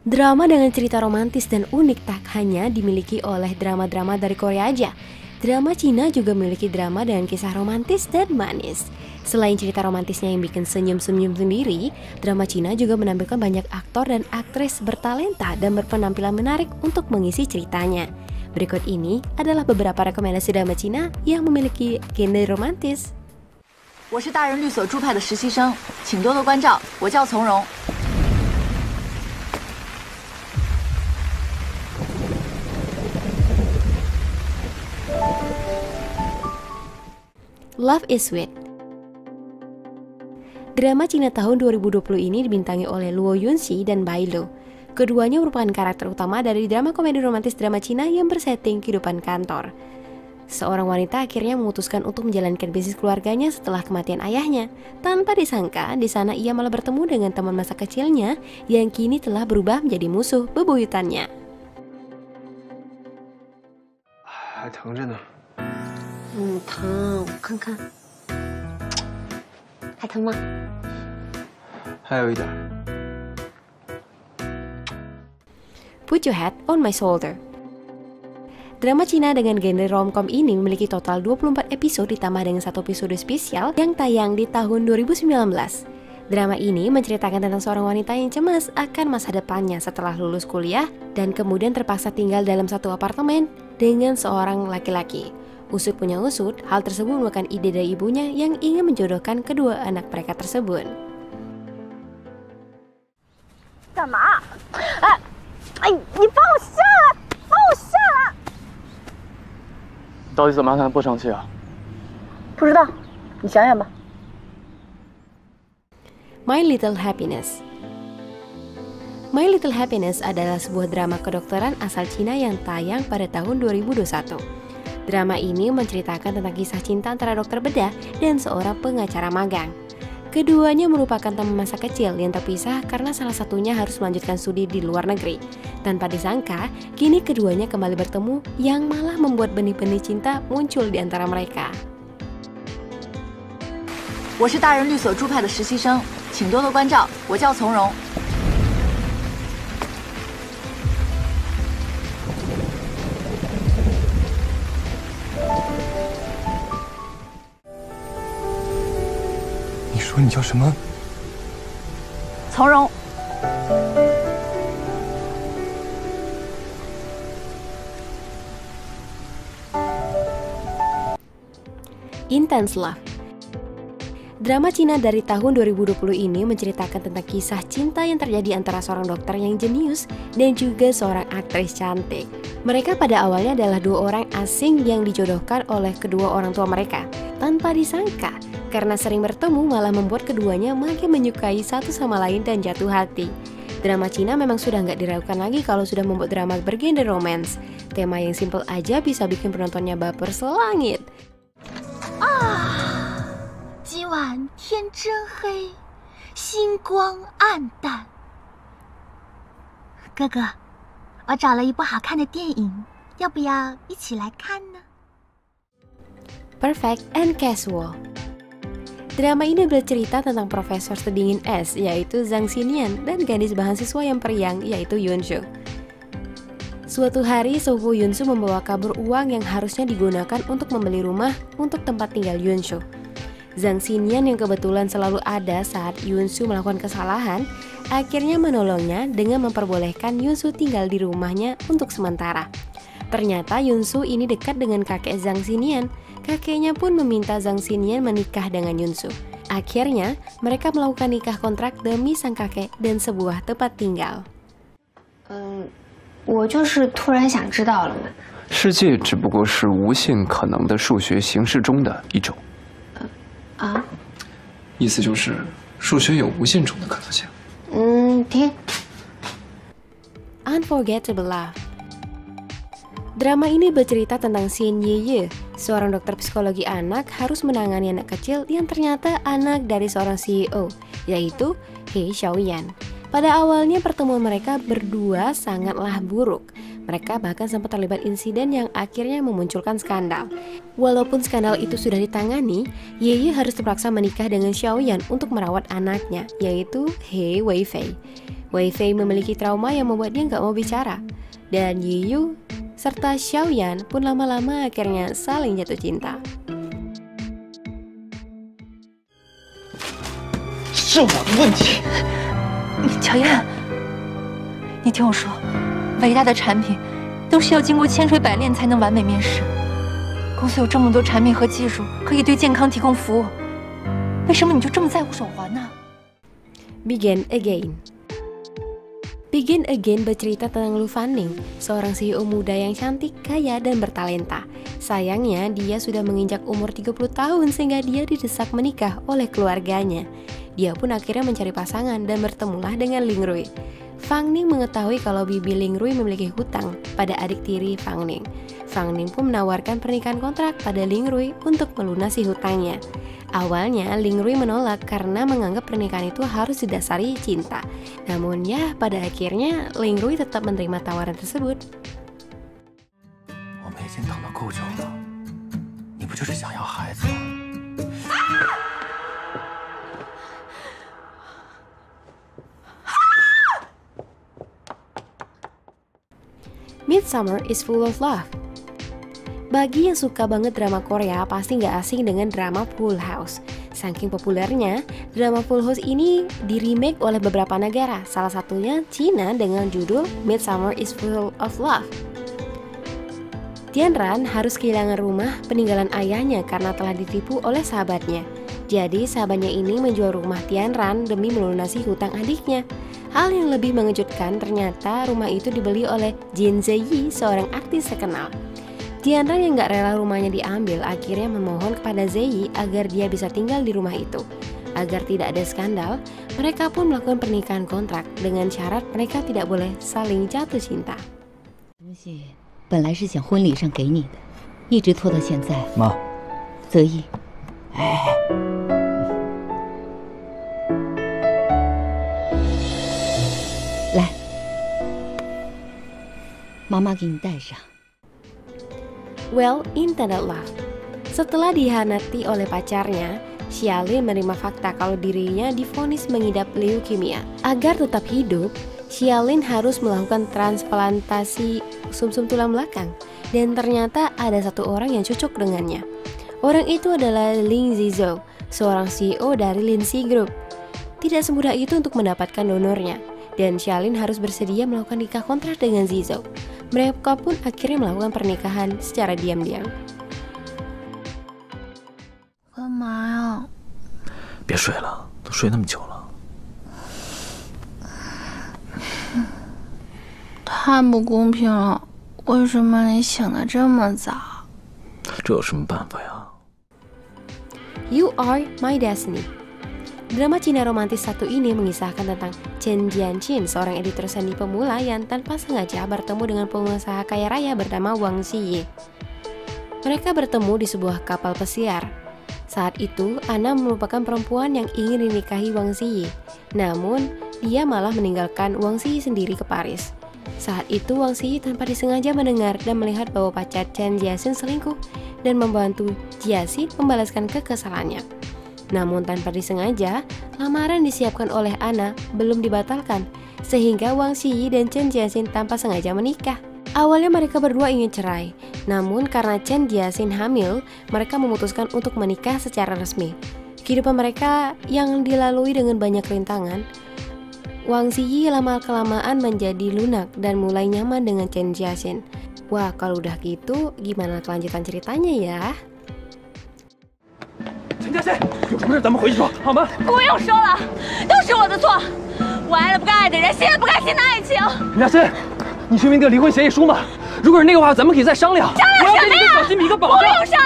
Drama dengan cerita romantis dan unik tak hanya dimiliki oleh drama-drama dari Korea aja. Drama Cina juga memiliki drama dengan kisah romantis dan manis. Selain cerita romantisnya yang bikin senyum-senyum sendiri, drama Cina juga menampilkan banyak aktor dan aktris bertalenta dan berpenampilan menarik untuk mengisi ceritanya. Berikut ini adalah beberapa rekomendasi drama Cina yang memiliki genre romantis. 我是大人律所驻派的实习生，请多多关照。我叫从容。 Love is Sweet. Drama Cina tahun 2020 ini dibintangi oleh Luo Yunxi dan Bai Lu. Keduanya merupakan karakter utama dari drama komedi romantis drama Cina yang bersetting kehidupan kantor. Seorang wanita akhirnya memutuskan untuk menjalankan bisnis keluarganya setelah kematian ayahnya. Tanpa disangka, di sana ia malah bertemu dengan teman masa kecilnya yang kini telah berubah menjadi musuh bebuyutannya. 还疼着呢。 疼，我看看，还疼吗？还有一点。Put Your Head on My Shoulder. Drama Cina dengan genre romcom ini memiliki total 24 episode ditambah dengan satu episode spesial yang tayang di tahun 2019. Drama ini menceritakan tentang seorang wanita yang cemas akan masa depannya setelah lulus kuliah dan kemudian terpaksa tinggal dalam satu apartemen dengan seorang laki-laki. Usut punya usut, hal tersebut merupakan ide dari ibunya yang ingin menjodohkan kedua anak mereka tersebut. 干嘛？你放我下来！放我下来！ 到底怎么样才能不生气啊？ 不知道，你想想吧。 My Little Happiness. My Little Happiness adalah sebuah drama kedokteran asal Cina yang tayang pada tahun 2021. Drama ini menceritakan tentang kisah cinta antara dokter bedah dan seorang pengacara magang. Keduanya merupakan teman masa kecil yang terpisah karena salah satunya harus melanjutkan studi di luar negeri. Tanpa disangka, kini keduanya kembali bertemu yang malah membuat benih-benih cinta muncul di antara mereka. 我是大人律所驻派的实习生，请多多关照。我叫从容。 你说你叫什么？ 从容。 Intense Love. Drama Cina dari tahun 2020 ini menceritakan tentang kisah cinta yang terjadi antara seorang dokter yang jenius dan juga seorang aktris cantik. Mereka pada awalnya adalah dua orang asing yang dijodohkan oleh kedua orang tua mereka. Tanpa disangka, karena sering bertemu malah membuat keduanya makin menyukai satu sama lain dan jatuh hati. Drama Cina memang sudah nggak diragukan lagi kalau sudah membuat drama bergenre romance. Tema yang simple aja bisa bikin penontonnya baper selangit. 今晚天真黑，星光暗淡。哥哥，我找了一部好看的电影，要不要一起来看呢？ Perfect and Casual. Drama ini bercerita tentang profesor sedingin es, yaitu Zhang Xinyan, dan gadis mahasiswa yang periang, yaitu Yunshu. Suatu hari, sepupu Yunshu membawa kabur uang yang harusnya digunakan untuk membeli rumah untuk tempat tinggal Yunshu. Zhang Xinyan yang kebetulan selalu ada saat Yunshu melakukan kesalahan, akhirnya menolongnya dengan memperbolehkan Yunshu tinggal di rumahnya untuk sementara. Ternyata Yunshu ini dekat dengan kakek Zhang Xinyan. Kakeknya pun meminta Zhang Xinyan menikah dengan Yunshu. Akhirnya, mereka melakukan nikah kontrak demi sang kakek dan sebuah tempat tinggal. 我就是突然想知道了嘛。世界只不过是无限可能的数学形式中的一种。意思就是数学有无限种的可能性。停。 Unforgettable Love. Drama ini bercerita tentang Xin Yiye, seorang dokter psikologi anak harus menangani anak kecil yang ternyata anak dari seorang CEO, yaitu He Xiaoyan. Pada awalnya pertemuan mereka berdua sangatlah buruk. Mereka bahkan sempat terlibat insiden yang akhirnya memunculkan skandal. Walaupun skandal itu sudah ditangani, Yeye harus terpaksa menikah dengan Xiaoyan untuk merawat anaknya, yaitu He Weifei. Wei Fei memiliki trauma yang membuat dia nggak mau bicara. Dan Yu serta Xiaoyan pun lama-lama akhirnya saling jatuh cinta. 是我的问题。乔燕，你听我说，伟大的产品都是要经过千锤百炼才能完美面世。公司有这么多产品和技术，可以对健康提供服务，为什么你就这么在乎手环呢？ Begin Again. Begin Again bercerita tentang Lu Fanning, seorang CEO muda yang cantik, kaya, dan bertalenta. Sayangnya, dia sudah menginjak umur 30 tahun sehingga dia didesak menikah oleh keluarganya. Dia pun akhirnya mencari pasangan dan bertemulah dengan Ling Rui. Fang Ning mengetahui kalau bibi Ling Rui memiliki hutang pada adik tiri Fang Ning. Fang Ning pun menawarkan pernikahan kontrak pada Ling Rui untuk melunasi hutangnya. Awalnya Ling Rui menolak karena menganggap pernikahan itu harus didasari cinta. Namun ya pada akhirnya Ling Rui tetap menerima tawaran tersebut. 我们已经等了够久了，你不就是想要孩子吗？ Midsummer is Full of Love. Bagi yang suka banget drama Korea pasti nggak asing dengan drama Full House. Saking populernya, drama Full House ini di-remake oleh beberapa negara, salah satunya Cina dengan judul Midsummer is Full of Love. Tian Ran harus kehilangan rumah peninggalan ayahnya karena telah ditipu oleh sahabatnya. Jadi sahabatnya ini menjual rumah Tian Ran demi melunasi hutang adiknya. Hal yang lebih mengejutkan ternyata rumah itu dibeli oleh Jin Zeyi, seorang artis terkenal. Tian Ran yang gak rela rumahnya diambil akhirnya memohon kepada Zeyi agar dia bisa tinggal di rumah itu. Agar tidak ada skandal, mereka pun melakukan pernikahan kontrak dengan syarat mereka tidak boleh saling jatuh cinta. 东西本来是想婚礼上给你的，一直拖到现在。妈，泽毅，哎，来，妈妈给你戴上。 Well Intended Love. Setelah dihianati oleh pacarnya, Xialin menerima fakta kalau dirinya divonis mengidap leukemia. Agar tetap hidup, Xialin harus melakukan transplantasi sumsum tulang belakang. Dan ternyata ada satu orang yang cocok dengannya. Orang itu adalah Lin Zizou, seorang CEO dari Lindsay Group. Tidak semudah itu untuk mendapatkan donornya. Dan Xialin harus bersedia melakukan nikah kontrak dengan Zizou. Mereka pun akhirnya melakukan pernikahan secara diam-diam. 干嘛呀？别睡了，都睡那么久了。太不公平了，为什么你醒得这么早？这有什么办法呀？ You Are My Destiny. Drama Cina romantis satu ini mengisahkan tentang Chen Jianqin, seorang editor seni pemula yang tanpa sengaja bertemu dengan pengusaha kaya raya bernama Wang Ziyi. Mereka bertemu di sebuah kapal pesiar. Saat itu, Anna merupakan perempuan yang ingin dinikahi Wang Ziyi. Namun, dia malah meninggalkan Wang Ziyi sendiri ke Paris. Saat itu, Wang Ziyi tanpa disengaja mendengar dan melihat bahwa pacar Chen Jianqin selingkuh dan membantu Jianqin membalaskan kekesalannya. Namun tanpa disengaja, lamaran disiapkan oleh Anna belum dibatalkan, sehingga Wang Ziyi dan Chen Jianqin tanpa sengaja menikah. Awalnya mereka berdua ingin cerai, namun karena Chen Jianqin hamil, mereka memutuskan untuk menikah secara resmi. Kehidupan mereka yang dilalui dengan banyak rintangan, Wang Ziyi lama-kelamaan menjadi lunak dan mulai nyaman dengan Chen Jianqin. Wah, kalau udah gitu, gimana kelanjutan ceritanya ya? 陈嘉欣，有什么事咱们回去说，好吗？不用说了，都是我的错。我爱了不该爱的人，信了不该信的爱情。陈嘉欣，你去没那个离婚协议书吗？如果是那个话，咱们可以再商量。商量什么呀？我要给你跟小新比一个保障。不用商